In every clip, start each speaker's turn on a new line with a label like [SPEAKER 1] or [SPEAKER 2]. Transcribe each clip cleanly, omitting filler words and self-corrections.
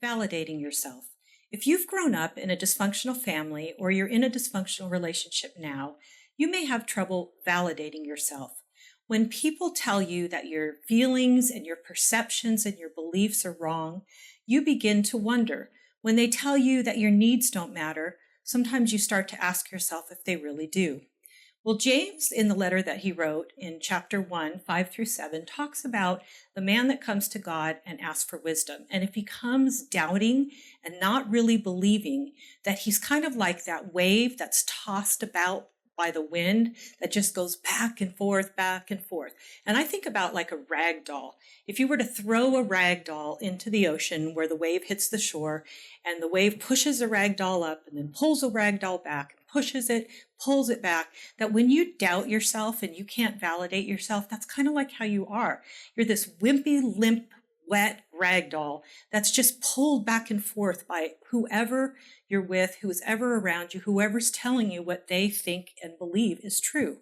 [SPEAKER 1] Validating yourself. If you've grown up in a dysfunctional family or you're in a dysfunctional relationship now, you may have trouble validating yourself. When people tell you that your feelings and your perceptions and your beliefs are wrong, you begin to wonder. When they tell you that your needs don't matter, sometimes you start to ask yourself if they really do. Well, James, in the letter that he wrote in chapter 1, 5 through 7, talks about the man that comes to God and asks for wisdom. And if he comes doubting and not really believing, that he's kind of like that wave that's tossed about by the wind that just goes back and forth, back and forth. And I think about like a rag doll. If you were to throw a rag doll into the ocean where the wave hits the shore and the wave pushes a rag doll up and then pulls a rag doll back, pushes it, pulls it back, that when you doubt yourself and you can't validate yourself, that's kind of like how you are. You're this wimpy, limp, wet rag doll that's just pulled back and forth by whoever you're with, who's ever around you, whoever's telling you what they think and believe is true.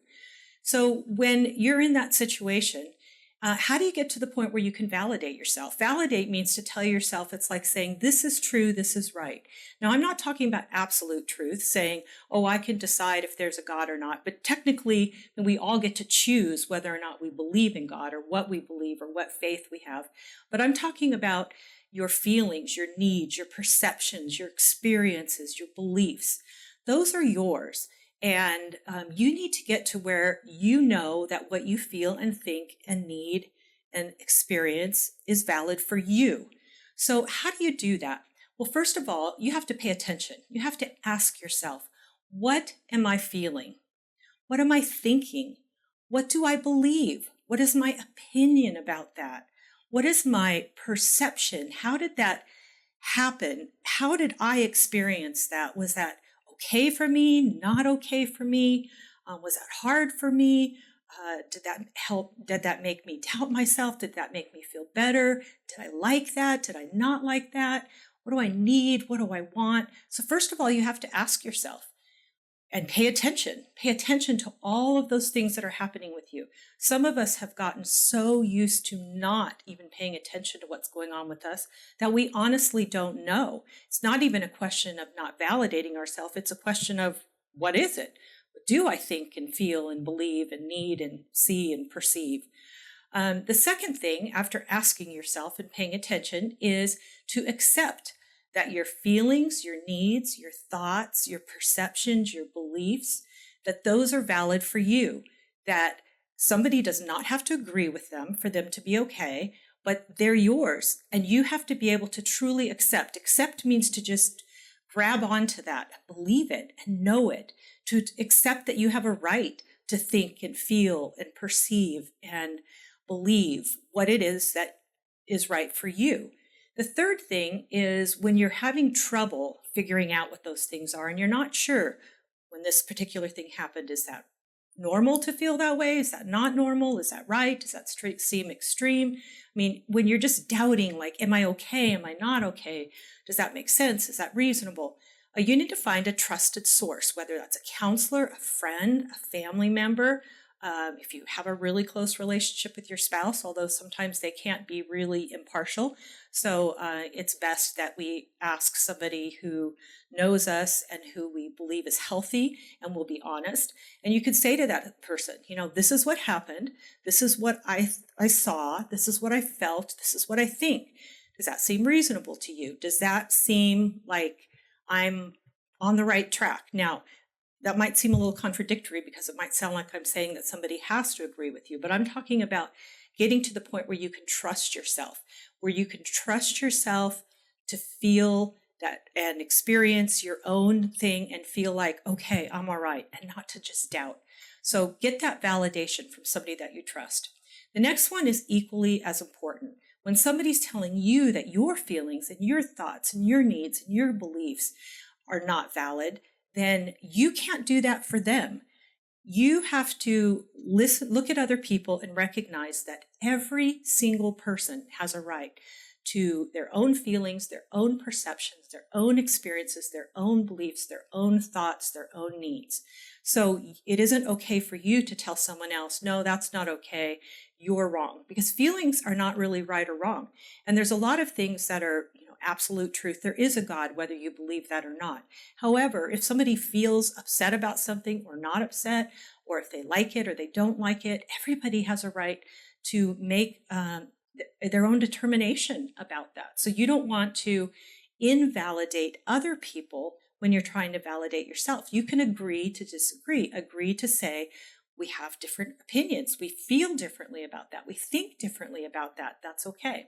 [SPEAKER 1] So when you're in that situation, how do you get to the point where you can validate yourself? Validate means to tell yourself, it's like saying, this is true, this is right. Now, I'm not talking about absolute truth, saying, oh, I can decide if there's a God or not. But technically, we all get to choose whether or not we believe in God or what we believe or what faith we have. But I'm talking about your feelings, your needs, your perceptions, your experiences, your beliefs. Those are yours. And you need to get to where you know that what you feel and think and need and experience is valid for you. So how do you do that? Well, first of all, you have to pay attention. You have to ask yourself, what am I feeling? What am I thinking? What do I believe? What is my opinion about that? What is my perception? How did that happen? How did I experience that? Was that okay for me? Not okay for me? Was that hard for me? Did that help? Did that make me doubt myself? Did that make me feel better? Did I like that? Did I not like that? What do I need? What do I want? So first of all, you have to ask yourself and pay attention. Pay attention to all of those things that are happening with you. Some of us have gotten so used to not even paying attention to what's going on with us that we honestly don't know. It's not even a question of not validating ourselves. It's a question of, what is it? What do I think and feel and believe and need and see and perceive? The second thing, after asking yourself and paying attention, is to accept that your feelings, your needs, your thoughts, your perceptions, your beliefs, that those are valid for you, that somebody does not have to agree with them for them to be okay, but they're yours. And you have to be able to truly accept. Accept means to just grab onto that, believe it and know it, to accept that you have a right to think and feel and perceive and believe what it is that is right for you. The third thing is when you're having trouble figuring out what those things are and you're not sure when this particular thing happened, is that normal to feel that way? Is that not normal? Is that right? Does that seem extreme? I mean, when you're just doubting, like, am I okay? Am I not okay? Does that make sense? Is that reasonable? You need to find a trusted source, whether that's a counselor, a friend, a family member. If you have a really close relationship with your spouse, although sometimes they can't be really impartial. So it's best that we ask somebody who knows us and who we believe is healthy and will be honest. And you could say to that person, this is what happened. This is what I saw. This is what I felt. This is what I think. Does that seem reasonable to you? Does that seem like I'm on the right track? Now, that might seem a little contradictory because it might sound like I'm saying that somebody has to agree with you, but I'm talking about getting to the point where you can trust yourself, to feel that and experience your own thing and feel like, okay, I'm all right, and not to just doubt. So get that validation from somebody that you trust. The next one is equally as important. When somebody's telling you that your feelings and your thoughts and your needs and your beliefs are not valid, then you can't do that for them. You have to look at other people and recognize that every single person has a right to their own feelings, their own perceptions, their own experiences, their own beliefs, their own thoughts, their own needs. So it isn't okay for you to tell someone else, no, that's not okay, you're wrong, because feelings are not really right or wrong. And there's a lot of things that are absolute truth. There is a God, whether you believe that or not. However, if somebody feels upset about something or not upset, or if they like it or they don't like it, everybody has a right to make their own determination about that. So you don't want to invalidate other people when you're trying to validate yourself. You can agree to disagree, agree to say, we have different opinions. We feel differently about that. We think differently about that. That's okay.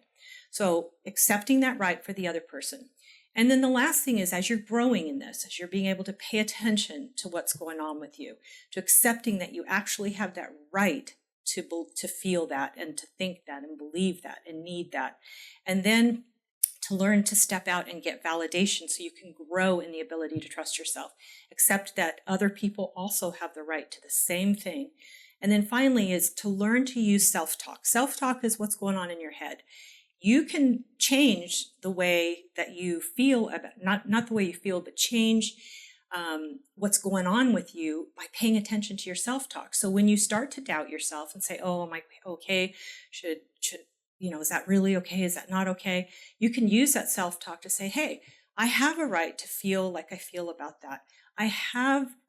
[SPEAKER 1] So accepting that right for the other person. And then the last thing is, as you're growing in this, as you're being able to pay attention to what's going on with you, to accepting that you actually have that right to feel that and to think that and believe that and need that. And then to learn to step out and get validation so you can grow in the ability to trust yourself. Accept that other people also have the right to the same thing. And then finally is to learn to use self-talk. Self-talk is what's going on in your head. You can change the way that you feel about, not the way you feel, but change what's going on with you by paying attention to your self-talk. So when you start to doubt yourself and say, oh, am I okay? Should is that really okay? Is that not okay? You can use that self-talk to say, hey, I have a right to feel like I feel about that.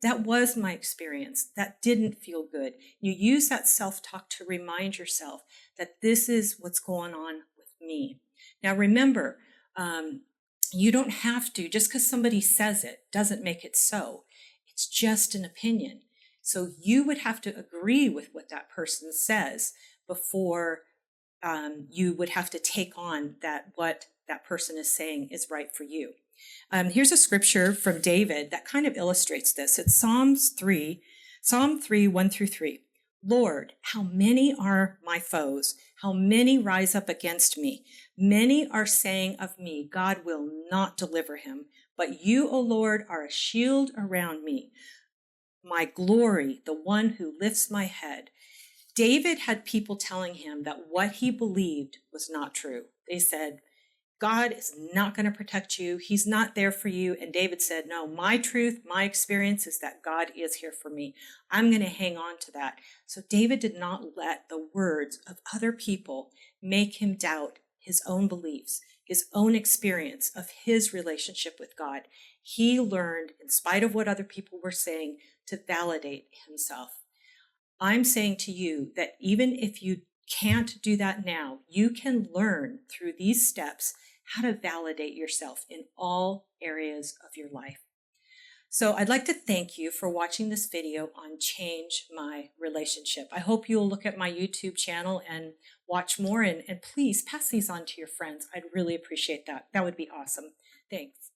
[SPEAKER 1] That was my experience. That didn't feel good. You use that self-talk to remind yourself that this is what's going on with me. Now, remember, you don't have to, just because somebody says it doesn't make it so. It's just an opinion. So you would have to agree with what that person says before you would have to take on that what that person is saying is right for you. Here's a scripture from David that kind of illustrates this. It's Psalm 3, 1-3. Lord, how many are my foes? How many rise up against me? Many are saying of me, God will not deliver him. But you, O Lord, are a shield around me, my glory, the one who lifts my head. David had people telling him that what he believed was not true. They said, God is not going to protect you. He's not there for you. And David said, no, my truth, my experience is that God is here for me. I'm going to hang on to that. So David did not let the words of other people make him doubt his own beliefs, his own experience of his relationship with God. He learned, in spite of what other people were saying, to validate himself. I'm saying to you that even if you can't do that now, you can learn through these steps how to validate yourself in all areas of your life. So I'd like to thank you for watching this video on Change My Relationship. I hope you'll look at my YouTube channel and watch more, and please pass these on to your friends. I'd really appreciate that. That would be awesome. Thanks.